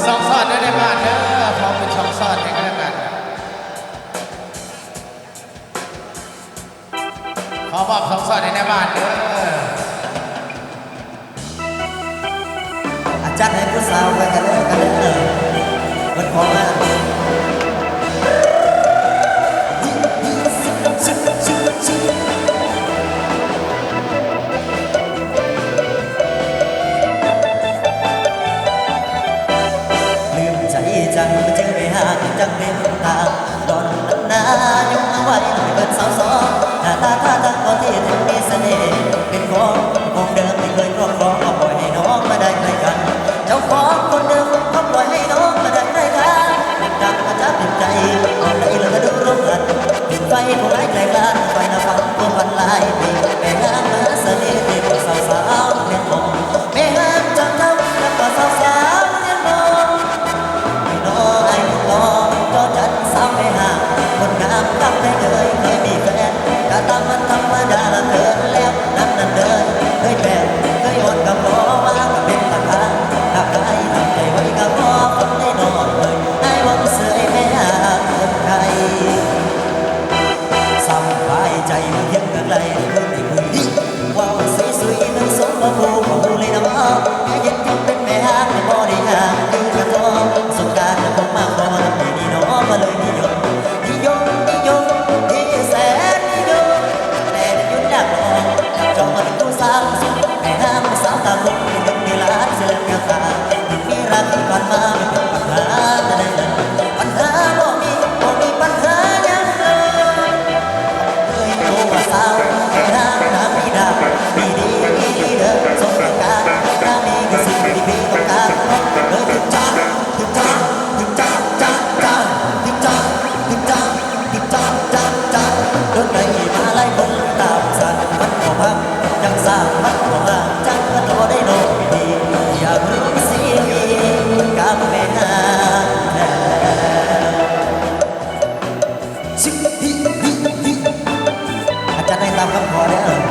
สองซอดได้บ้านเด้อพร้อมเป็นช่องซอดให้กันแล้วกันขอบอกสองซอดในบ้านเด้ออาจารย์ให้ผู้สาวไปกันเลยมันขอมาจังมาเจอไปหาจังเป็นตาดอนนั้นนายุ่งเอาไว้เปิดสาวสองหน้าตาท่าทางก็ที่ถึงมีเสน่ห์เป็นของเดิมที่เคยครอบครองก็ปล่อยให้น้องมาได้ใกล้กันเจ้าของคนเดิมก็ปล่อยให้น้องมาได้ใกล้กันติดดังมาจับติดใจก่อนไหนเราก็ดูร่วมกันติดไฟของไร้ไกลกันไฟหน้าฟังตัวพันลายปีแม่งามมาเสน่ห์ที่พวกสาวเห็นมองแม่งามจังเท่าแล้วก็สาวเห็นมองไปหาคนงามตั้งแต่เคยมีแฟนก็ตามมันธรรมดาละเกินแล้วนั่นเดินเคยแปลเคยอ่อนกับรอมากับเป็นตะคางถ้าใครทำใจไว้กับรอคนได้นอนเลยให้วันเสื่อยแม่หาคนไทยสบายใจมันยังกันไรคนที่คุยดีว่าสวยๆนั้นสมบูรณ์ของเลยนะว่าแม่ยังยังเป็นแม่หางในบ่ได้หางคือกระทอสงการจะคงมากพอทำดีนี่น้องมาเลยนิยมที่แสนนิยมแต่จะยุ่งยากหรอกจองมาเป็นผู้สาวแม่ห้ามสาวตาคมที่ยังมีร้านเสื้อแก้วตาที่มีรักที่ผ่านมาไม่เป็นปัญหาแต่ได้เลยปัญหาบ่มีปัญหายังเลยโอ้ว่าสาวแม่ห้ามน้ำมีดาวมีดีเด้อสมการน้ำมีคือสิ่งที่พี่ต้องการถึงจ้าโดนไปมาไล่คนตามสั่นมันก็พังยังสร้างมันก็ห่างจังก็โตได้โนดีอยากรู้สิกับแม่นางแท้อาจารย์ให้ตามคำขอได้